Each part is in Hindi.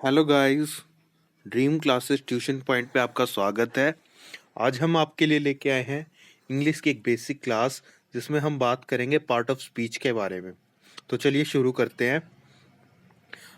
Hello guys, dream classes tuition point पे आपका स्वागत है। आज हम आपके लिए लेके आए हैं इंग्लिश की एक बेसिक क्लास जिसमें हम बात करेंगे पार्ट ऑफ स्पीच के बारे में। तो चलिए शुरू करते हैं।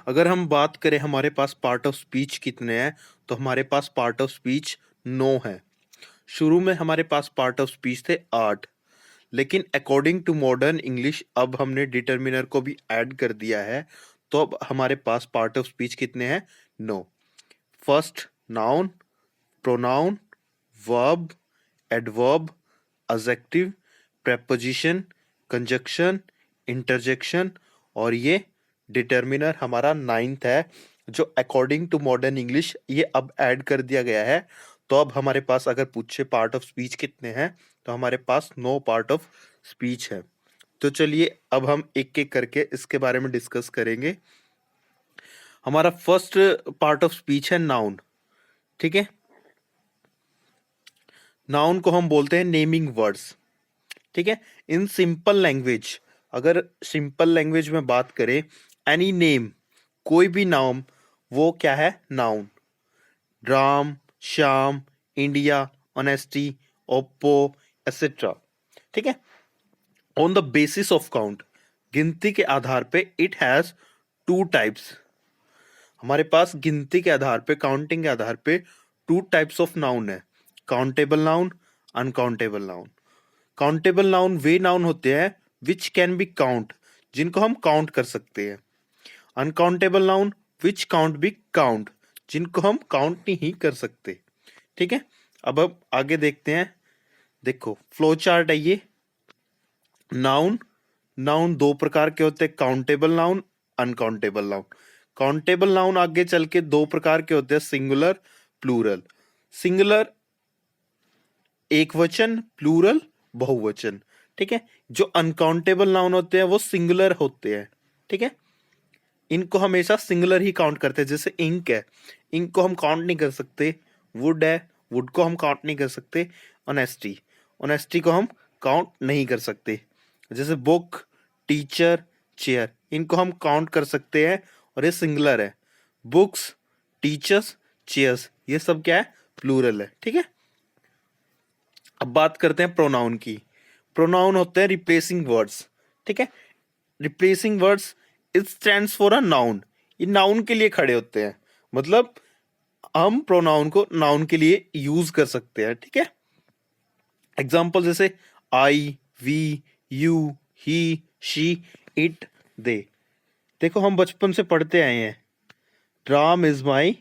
अगर हम बात करें हमारे पास पार्ट ऑफ स्पीच कितने हैं, तो हमारे पास पार्ट ऑफ स्पीच 9 है। शुरू में हमारे पास पार्ट ऑफ स्पीच थे 8, लेकिन अकॉर्डिंग टू मॉडर्न इंग्लिश अब हमने डिटर्मिनर को भी ऐड कर दिया है। तो अब हमारे पास पार्ट ऑफ स्पीच कितने हैं? 9। First, noun, pronoun, verb, adverb, adjective, preposition, conjunction, interjection और ये डिटर्मिनर हमारा 9th है, जो अकॉर्डिंग टू मॉडर्न इंग्लिश ये अब ऐड कर दिया गया है। तो अब हमारे पास अगर पूछे पार्ट ऑफ स्पीच कितने हैं, तो हमारे पास 9 पार्ट ऑफ स्पीच है। तो चलिए अब हम एक एक करके इसके बारे में डिस्कस करेंगे। हमारा फर्स्ट पार्ट ऑफ स्पीच है नाउन। ठीक है, नाउन को हम बोलते हैं नेमिंग वर्ड्स। ठीक है, इन सिंपल लैंग्वेज, अगर सिंपल लैंग्वेज में बात करें, एनी नेम, कोई भी नाम, वो क्या है? Noun. Ram, Shyam, India, honesty, Oppo, etcetera. ठीक है, on the basis of count, गिनती के आधार पे इट हैज 2 टाइप्स। हमारे पास गिनती के आधार पे, काउंटिंग के आधार पे 2 टाइप्स ऑफ नाउन है, countable noun, uncountable noun. Countable noun वे नाउन होते हैं विच कैन बी काउंट, जिनको हम काउंट कर सकते हैं। Uncountable noun which count be count, जिनको हम काउंट नहीं कर सकते। ठीक है, अब आगे देखते हैं। देखो फ्लो चार्ट है ये। नाउन, नाउन 2 प्रकार के होते हैं, countable noun, uncountable noun. Countable noun आगे चल के 2 प्रकार के होते हैं, सिंगुलर, प्लूरल। सिंगुलर एक वचन, प्लूरल बहुवचन। ठीक है, जो अनकाउंटेबल नाउन होते हैं वो सिंगुलर होते हैं। ठीक है, इनको हमेशा सिंगुलर ही काउंट करते हैं। जैसे इंक है, इंक को हम काउंट नहीं कर सकते। वुड है, वुड को हम काउंट नहीं कर सकते। ऑनेस्टी, ऑनेस्टी को हम काउंट नहीं कर सकते। जैसे बुक, टीचर, चेयर, इनको हम काउंट कर सकते हैं और ये सिंगुलर है। बुक्स, टीचर्स, चेयर्स, ये सब क्या है? प्लूरल है। ठीक है, अब बात करते हैं प्रोनाउन की। प्रोनाउन होते हैं रिप्लेसिंग वर्ड्स। ठीक है, replacing words, it stands for a noun. ये नाउन के लिए खड़े होते हैं, मतलब हम प्रोनाउन को नाउन के लिए यूज कर सकते हैं। ठीक है, एग्जाम्पल जैसे I, we, you, he, she, it, they. देखो हम बचपन से पढ़ते आए हैं, Ram is my,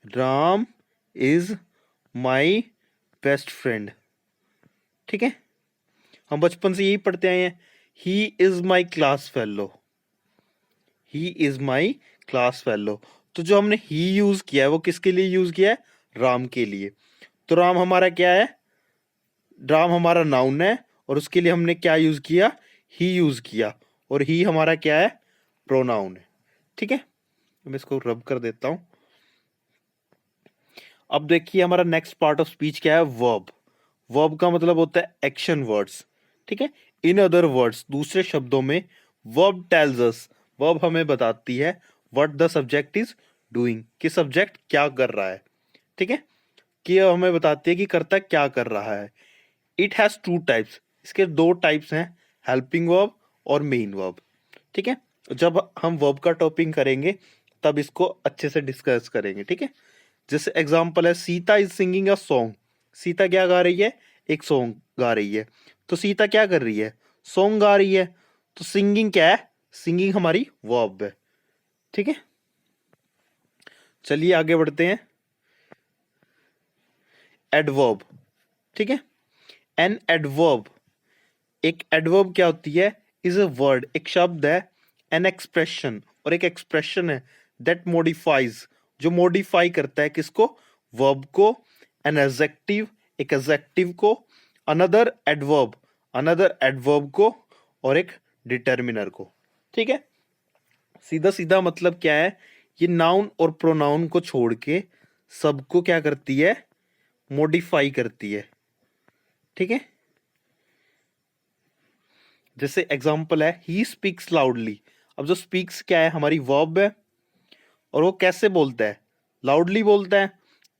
Ram is my best friend. ठीक है, हम बचपन से यही पढ़ते आए हैं, he is my class fellow, he is my class fellow. तो जो हमने ही यूज किया है वो किसके लिए यूज किया है? राम के लिए। तो राम हमारा क्या है? राम हमारा नाउन है और उसके लिए हमने क्या यूज किया? ही यूज किया। और ही हमारा क्या है? प्रोनाउन है। ठीक है, मैं इसको रब कर देता हूं। अब देखिए हमारा नेक्स्ट पार्ट ऑफ स्पीच क्या है? वर्ब। वर्ब का मतलब होता है एक्शन वर्ड्स। ठीक है, इन अदर वर्ड्स, दूसरे शब्दों में, वर्ब टेल्स अस, वर्ब हमें बताती है what the subject is doing, कि सब्जेक्ट क्या कर रहा है। ठीक है, कि हमें बताती है कि कर्ता क्या कर रहा है। इट हैज 2 टाइप्स, इसके 2 टाइप्स हैं, हेल्पिंग वर्ब और मेन वर्ब। ठीक है, जब हम वर्ब का टॉपिक करेंगे तब इसको अच्छे से डिस्कस करेंगे। ठीक है, जैसे एग्जांपल है, Sita is singing a song. Sita क्या गा रही है? एक सॉन्ग गा रही है। तो सीता क्या कर रही है? सॉन्ग गा रही है। तो सिंगिंग क्या है? सिंगिंग हमारी वर्ब है। ठीक है, चलिए आगे बढ़ते हैं। एडवर्ब। ठीक है, एन एडवर्ब, एक एडवर्ब क्या होती है? इज अ वर्ड, एक शब्द है, एन एक्सप्रेशन, और एक एक्सप्रेशन है दैट मॉडिफाइज, जो मॉडिफाई करता है किसको? वर्ब को। एन एडजेक्टिव, एक एडजेक्टिव को। अनदर एडवर्ब, अनदर एडवर्ब को। और एक डिटर्मिनर को। ठीक है, सीधा सीधा मतलब क्या है? ये नाउन और प्रोनाउन को छोड़ के सबको क्या करती है? मॉडिफाई करती है। ठीक है, जैसे एग्जांपल है, ही स्पीक्स लाउडली। अब जो स्पीक्स क्या है? हमारी वर्ब है। और वो कैसे बोलता है, लाउडली बोलता है।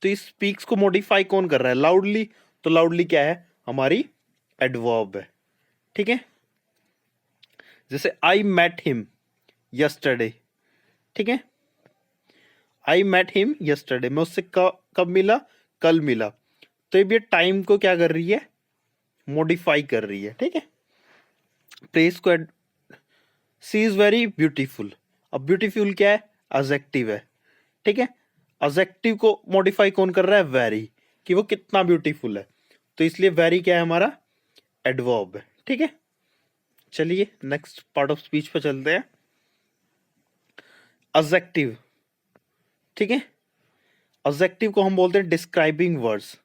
तो इस स्पीक्स को मॉडिफाई कौन कर रहा है, लाउडली। तो लाउडली क्या है, हमारी एडवर्ब है, ठीक है। जैसे आई मेट हिम यस्टरडे, ठीक है, आई मेट हिम यस्टरडे, मैं उससे कब मिला, कल मिला। तो ये टाइम को क्या कर रही है, मॉडिफाई कर रही है, ठीक है। प्रेस को सी इज वेरी ब्यूटीफुल, अब ब्यूटीफुल क्या है, एडजेक्टिव है, ठीक है। एडजेक्टिव को मॉडिफाई कौन कर रहा है, वेरी, कि वो कितना ब्यूटीफुल है। तो इसलिए वेरी क्या है, हमारा एडवर्ब है, ठीक है। चलिए नेक्स्ट पार्ट ऑफ स्पीच पे चलते हैं, एडजेक्टिव, ठीक है। एडजेक्टिव को हम बोलते हैं डिस्क्राइबिंग वर्ड्स,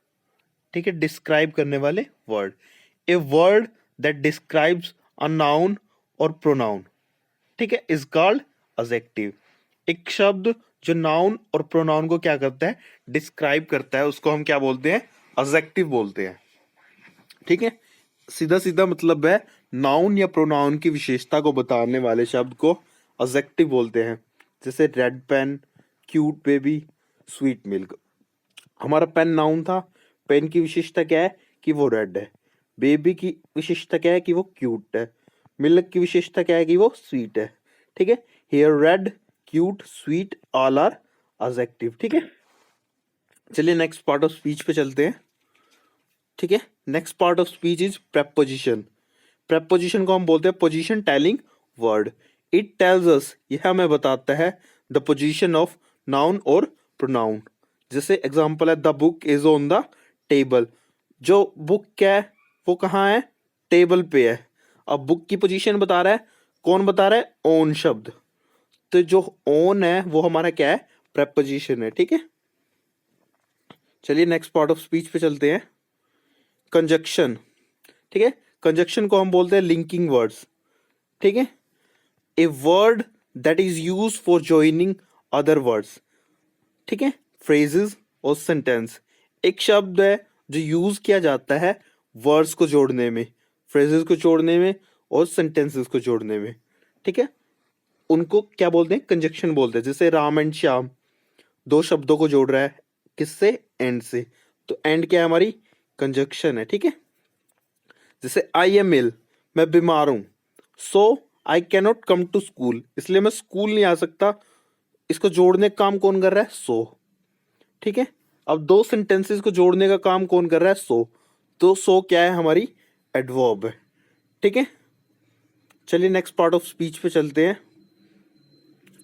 ठीक है, डिस्क्राइब करने वाले word. A word that describes a noun और प्रोनाउन, ठीक है, इज कॉल्ड एडजेक्टिव। एक शब्द जो नाउन और प्रोनाउन को क्या करता है, डिस्क्राइब करता है, उसको हम क्या बोलते हैं, एडजेक्टिव बोलते हैं, ठीक है। सीधा सीधा मतलब है, नाउन या प्रोनाउन की विशेषता को बताने वाले शब्द को एडजेक्टिव बोलते हैं। जैसे red pen, cute baby, sweet milk. हमारा पेन नाउन था, पेन की विशेषता क्या है कि वो रेड है। बेबी की विशेषता क्या है कि वो क्यूट है। मिल्क की विशेषता क्या है कि वो स्वीट है, ठीक है। Here red, cute, sweet all are adjective, ठीक है। चलिए नेक्स्ट पार्ट ऑफ स्पीच पे चलते हैं, ठीक है। Next part of speech is preposition. Preposition को हम बोलते हैं position telling word. It tells us, यह हमें बताता है द पोजीशन ऑफ नाउन और प्रोनाउन। जैसे एग्जांपल है, the book is on the table. जो बुक क्या है, वो कहाँ है, टेबल पे है। अब बुक की पोजीशन बता रहा है, कौन बता रहा है, ओन शब्द। तो जो ओन है वो हमारा क्या है, प्रेपोजिशन है, ठीक है। चलिए नेक्स्ट पार्ट ऑफ स्पीच पे चलते हैं, कंजक्शन, ठीक है। कंजक्शन को हम बोलते हैं लिंकिंग वर्ड्स, ठीक है। A word that is use for joining other words, ठीक है, फ्रेजेस और सेंटेंस। एक शब्द है जो यूज किया जाता है वर्ड्स को जोड़ने में, फ्रेजेस को जोड़ने में और सेंटेंसेस को जोड़ने में, ठीक है। उनको क्या बोलते हैं, कंजक्शन बोलते हैं। जैसे राम एंड श्याम, दो शब्दों को जोड़ रहा है, किससे, एंड से। तो एंड क्या है, हमारी कंजक्शन है, ठीक है। जैसे आई एम इल, मैं बीमार हूं। So I cannot come to school, इसलिए मैं स्कूल नहीं आ सकता। इसको जोड़ने का काम कौन कर रहा है, सो, ठीक है। अब दो सेंटेंसेस को जोड़ने का काम कौन कर रहा है, सो। तो सो क्या है, हमारी एडवर्ब है, ठीक है। चलिए नेक्स्ट पार्ट ऑफ स्पीच पे चलते हैं,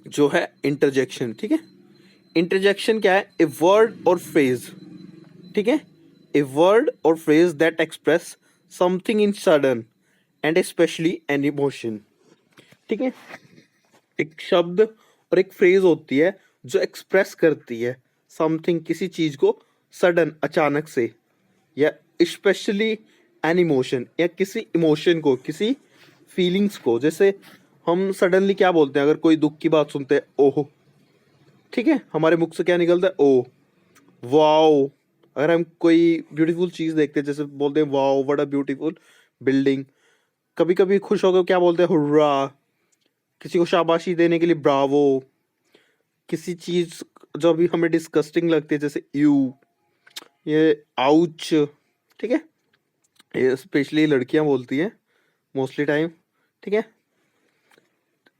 जो है इंटरजेक्शन, ठीक है। इंटरजेक्शन क्या है, ए वर्ड और फ्रेज, ठीक है, ए वर्ड और phrase that express something in sudden and specially an emotion, ठीक है। एक शब्द और एक फ्रेज होती है जो एक्सप्रेस करती है समथिंग, किसी चीज को सडन, अचानक से, या स्पेशली एन इमोशन, या किसी इमोशन को, किसी फीलिंग्स को। जैसे हम सडनली क्या बोलते हैं, अगर कोई दुख की बात सुनते हैं, ओह, ठीक है, हमारे मुख से क्या निकलता है, ओ, वाओ। अगर हम कोई ब्यूटीफुल चीज देखते हैं, जैसे बोलते हैं wow what a beautiful building. कभी कभी खुश होकर क्या बोलते हैं, हुर्रा। किसी को शाबाशी देने के लिए ब्रावो। किसी चीज जो अभी हमें डिस्गस्टिंग लगती है, जैसे यू, ये आउच, ठीक है, ये स्पेशली लड़कियां बोलती हैं मोस्टली टाइम, ठीक है।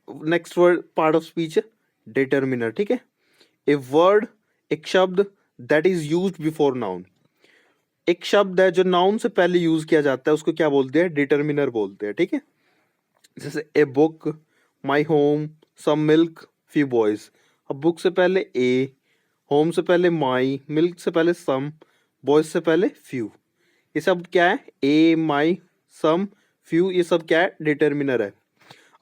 Next word part of speech, determiner, ठीक है। ए वर्ड, एक शब्द that is used before noun. एक शब्द है जो नाउन से पहले यूज किया जाता है, उसको क्या बोलते हैं, डिटर्मिनर बोलते हैं, ठीक है। जैसे a book, my home, some milk, few boys. अब बुक से पहले ए, होम से पहले माई, मिल्क से पहले सम, बॉयज से पहले फ्यू। ये सब क्या है, ए, माई, सम, फ्यू, ये सब क्या है, डिटर्मिनर है।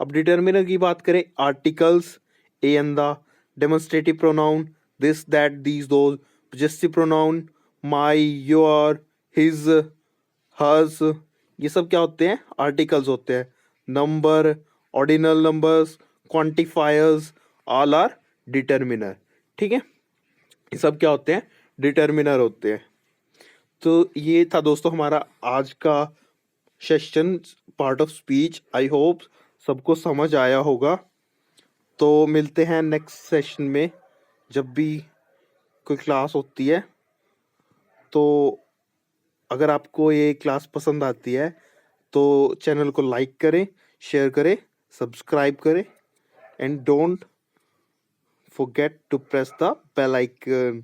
अब डिटर्मिनर की बात करें, articles, a and the, demonstrative pronoun, this that these those, possessive pronoun, my, your, his, hers, ये सब क्या होते हैं, आर्टिकल्स होते हैं। Number, ordinal numbers, quantifiers, all are determiner, ठीक है। ये सब क्या होते हैं, डिटर्मिनर होते हैं। तो ये था दोस्तों हमारा आज का session, part of speech. I hope सबको समझ आया होगा। तो मिलते हैं नेक्स्ट सेशन में। जब भी कोई क्लास होती है, तो अगर आपको ये क्लास पसंद आती है तो चैनल को लाइक करें, शेयर करें, सब्सक्राइब करें, and don't forget to press the bell icon.